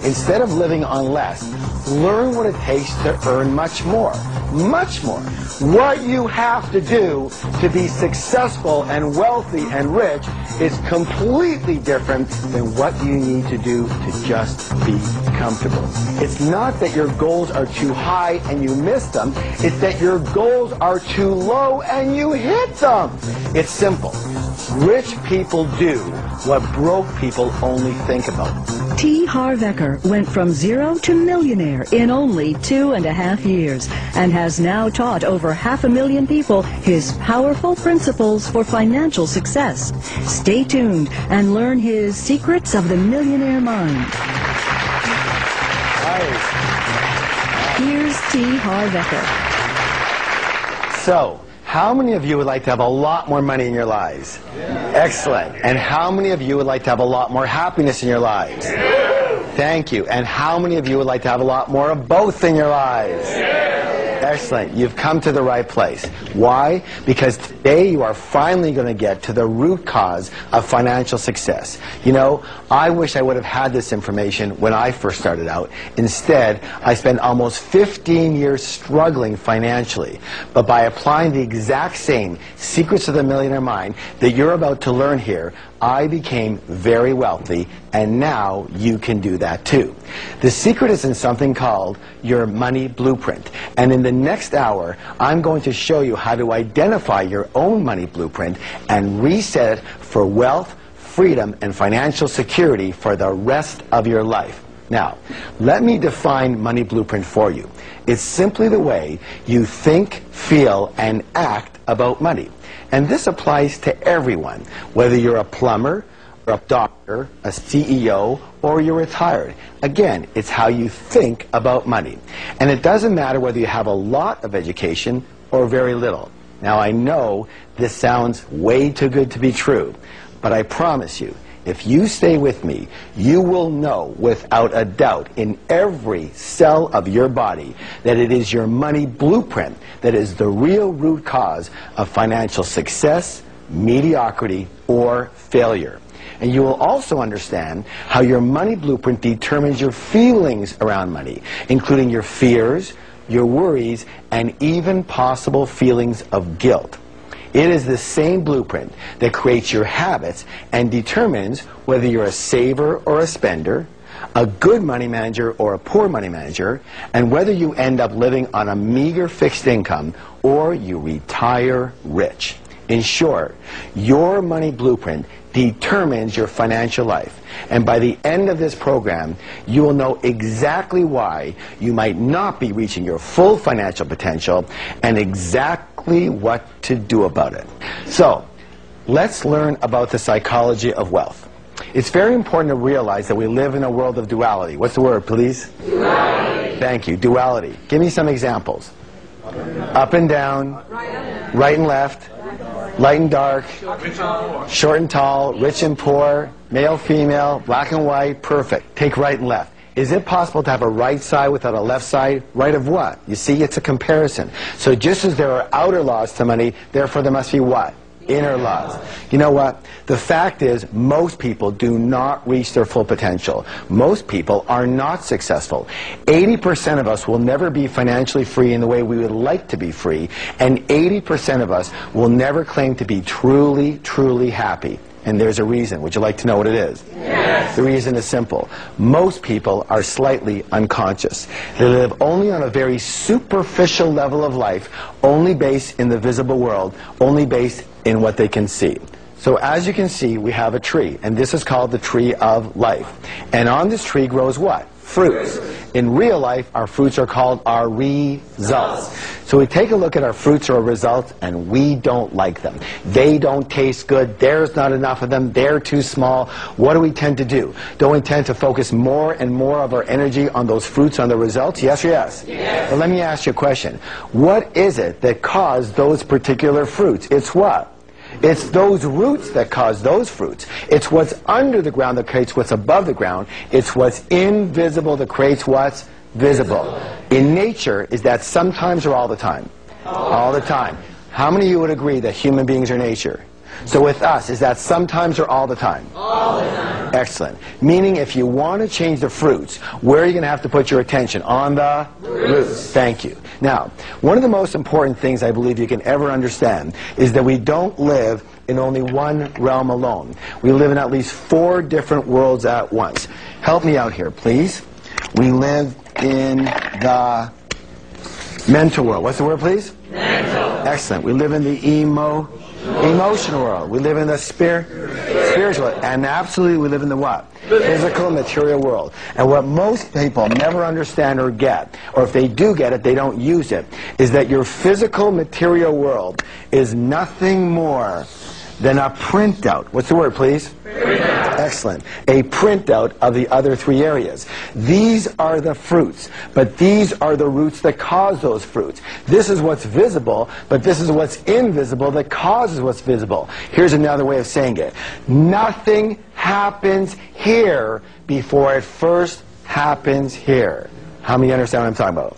Instead of living on less, learn what it takes to earn much more. Much more. What you have to do to be successful and wealthy and rich is completely different than what you need to do to just be comfortable. It's not that your goals are too high and you miss them. It's that your goals are too low and you hit them. It's simple. Rich people do what broke people only think about. T. Harv Eker went from zero to millionaire in only 2.5 years and has now taught over 500,000 people his powerful principles for financial success. Stay tuned and learn his secrets of the millionaire mind. Here's T. Harv Eker. So, how many of you would like to have a lot more money in your lives? Yeah. Excellent. And how many of you would like to have a lot more happiness in your lives? Yeah. Thank you. And how many of you would like to have a lot more of both in your lives? Yeah. Excellent. You've come to the right place. Why? Because today you are finally going to get to the root cause of financial success. You know, I wish I would have had this information when I first started out. Instead, I spent almost 15 years struggling financially. But by applying the exact same secrets of the millionaire mind that you're about to learn here, I became very wealthy, and now you can do that too. The secret is in something called your money blueprint. And in the next hour, I'm going to show you how to identify your own money blueprint and reset it for wealth, freedom, and financial security for the rest of your life. Now, let me define money blueprint for you. It's simply the way you think, feel, and act about money. And this applies to everyone, whether you're a plumber, or a doctor, a CEO, or you're retired. Again, it's how you think about money. And it doesn't matter whether you have a lot of education or very little. Now, I know this sounds way too good to be true, but I promise you, if you stay with me, you will know without a doubt in every cell of your body that it is your money blueprint that is the real root cause of financial success, mediocrity, or failure. And you will also understand how your money blueprint determines your feelings around money, including your fears, your worries, and even possible feelings of guilt. It is the same blueprint that creates your habits and determines whether you're a saver or a spender, a good money manager or a poor money manager, and whether you end up living on a meager fixed income or you retire rich. In short, your money blueprint determines your financial life. And by the end of this program, you will know exactly why you might not be reaching your full financial potential and exactly what to do about it. So, let's learn about the psychology of wealth. It's very important to realize that we live in a world of duality. What's the word, please? Duality. Thank you. Duality. Give me some examples. Up and down, right and left, light and dark, short and tall, rich and poor, male, female, black and white, perfect. Take right and left. Is it possible to have a right side without a left side? Right of what? You see, it's a comparison. So just as there are outer laws to money, therefore there must be what? Inner laws. You know what? The fact is, most people do not reach their full potential. Most people are not successful. 80% of us will never be financially free in the way we would like to be free, and 80% of us will never claim to be truly, truly happy. And there's a reason. Would you like to know what it is? Yes. The reason is simple. Most people are slightly unconscious. They live only on a very superficial level of life, only based in the visible world, only based in what they can see. So as you can see, we have a tree, and this is called the tree of life. And on this tree grows what? Fruits. In real life, our fruits are called our results. So we take a look at our fruits or results, and we don't like them. They don't taste good. There's not enough of them. They're too small. What do we tend to do? Don't we tend to focus more and more of our energy on those fruits, on the results? Yes or yes? Yes. But let me ask you a question. What is it that caused those particular fruits? It's what? It's those roots that cause those fruits. It's what's under the ground that creates what's above the ground. It's what's invisible that creates what's visible. In nature, is that sometimes or all the time? All the time. How many of you would agree that human beings are nature? So with us, is that sometimes or all the time? All the time. Excellent. Meaning if you want to change the fruits, where are you going to have to put your attention? On the roots. Thank you. Now, one of the most important things I believe you can ever understand is that we don't live in only one realm alone. We live in at least 4 different worlds at once. Help me out here, please. We live in the mental world. What's the word, please? Mental. Excellent. We live in the emotional world. We live in the spiritual. And absolutely, we live in the what? Physical, material world. And what most people never understand or get, or if they do get it, they don't use it, is that your physical, material world is nothing more than a printout. What's the word, please? Printout. Excellent. A printout of the other 3 areas. These are the fruits, but these are the roots that cause those fruits. This is what's visible, but this is what's invisible that causes what's visible. Here's another way of saying it. Nothing happens here before it first happens here. How many understand what I'm talking about?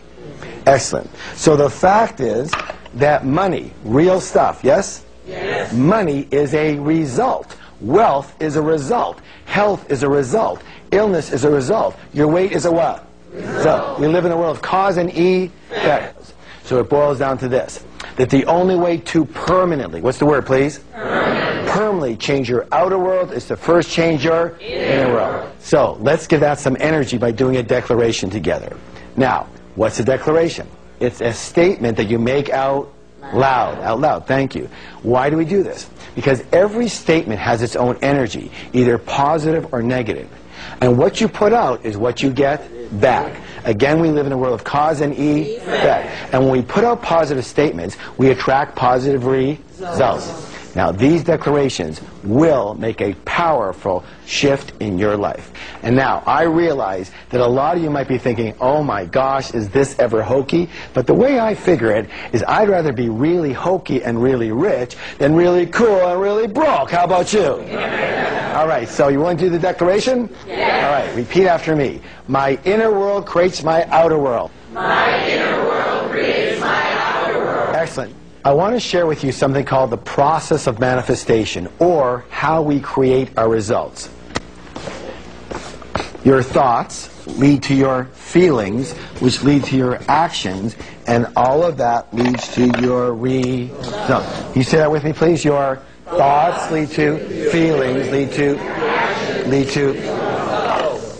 Excellent. So the fact is that money, real stuff, yes? Yes. Money is a result. Wealth is a result. Health is a result. Illness is a result. Your weight is a what? Result. We live in a world of cause and effect. So it boils down to this, that the only way to permanently, what's the word, please? Permanently change your outer world is to first change your inner world. So let's give that some energy by doing a declaration together. Now, what's a declaration? It's a statement that you make out loud. Thank you. Why do we do this? Because every statement has its own energy, either positive or negative. And what you put out is what you get back. Again, we live in a world of cause and effect. And when we put out positive statements, we attract positive results. Now, these declarations will make a powerful shift in your life. And now, I realize that a lot of you might be thinking, oh my gosh, is this ever hokey? But the way I figure it is I'd rather be really hokey and really rich than really cool and really broke. How about you? Yeah. All right, so you want to do the declaration? Yeah. All right, repeat after me. My inner world creates my outer world. My inner world creates my outer world. Excellent. I want to share with you something called the process of manifestation, or how we create our results. Your thoughts lead to your feelings, which lead to your actions, and all of that leads to your results. Can you say that with me, please? Your thoughts lead to feelings, lead to.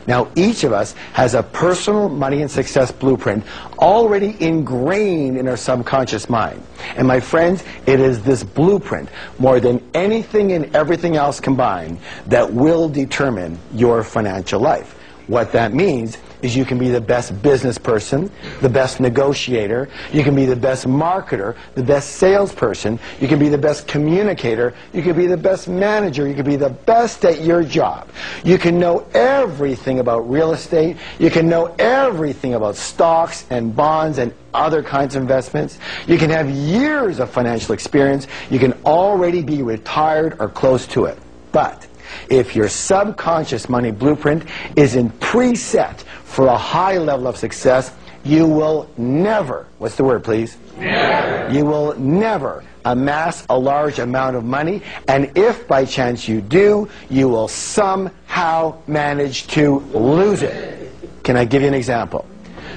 Now, each of us has a personal money and success blueprint already ingrained in our subconscious mind. And my friends, it is this blueprint, more than anything and everything else combined, that will determine your financial life. What that means is you can be the best business person, the best negotiator, you can be the best marketer, the best salesperson, you can be the best communicator, you can be the best manager, you can be the best at your job. You can know everything about real estate, you can know everything about stocks and bonds and other kinds of investments. You can have years of financial experience, you can already be retired or close to it. But if your subconscious money blueprint isn't preset for a high level of success, you will never, what's the word, please? Never. You will never amass a large amount of money, and if by chance you do, you will somehow manage to lose it. Can I give you an example?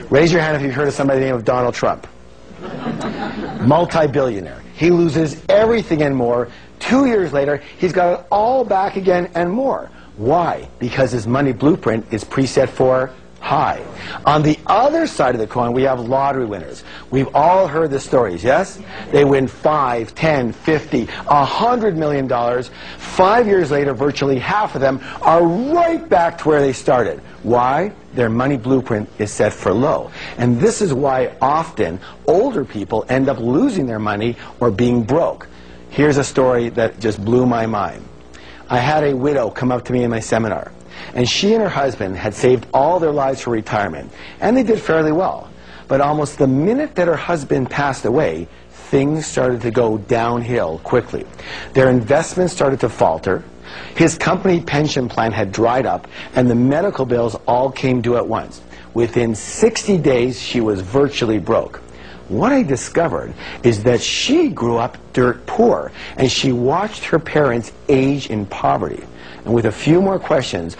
Raise your hand if you've heard of somebody by the name of Donald Trump. Multi-billionaire. He loses everything and more. 2 years later, he's got it all back again and more. Why? Because his money blueprint is preset for high. On the other side of the coin, we have lottery winners. We've all heard the stories, yes? They win $5, $10, $50, $100 million. 5 years later, virtually half of them are right back to where they started. Why? Their money blueprint is set for low. And this is why often older people end up losing their money or being broke. Here's a story that just blew my mind. I had a widow come up to me in my seminar, and she and her husband had saved all their lives for retirement, and they did fairly well. But almost the minute that her husband passed away, things started to go downhill quickly. Their investments started to falter, his company pension plan had dried up, and the medical bills all came due at once. Within 60 days, she was virtually broke. what I discovered is that she grew up dirt poor, and she watched her parents age in poverty. And with a few more questions,